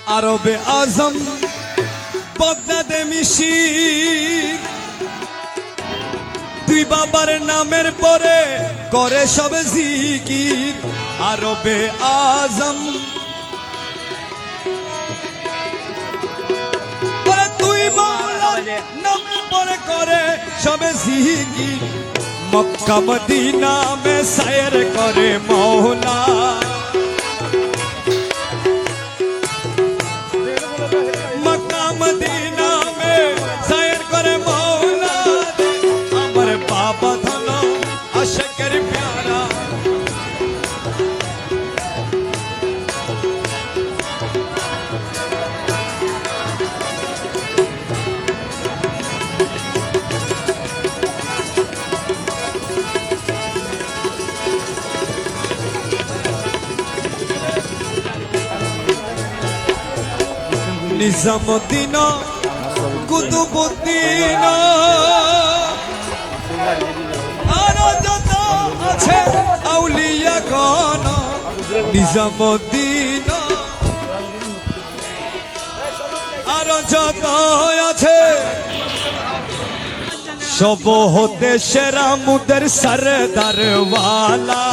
আরবে আজম বগদাদে মিশির দুই বাবার নামের পরে করে সব জিকির আরবে আজম দুই মাওলার নামের পরে করে সব জিকির মক্কা মদিনা মে সায়ের করে মওলা মক্কা মদিনা মে সায়ের করে মওলা আমার বাবা ধনো আশকের প্যারা নিজামুদ্দিন কুতুবুদ্দিন আরো যত আছে আউলিয়া গণ নিজামুদ্দিন আরো যত আছে সব হতে সেরা মুদের সরদার ওয়ালা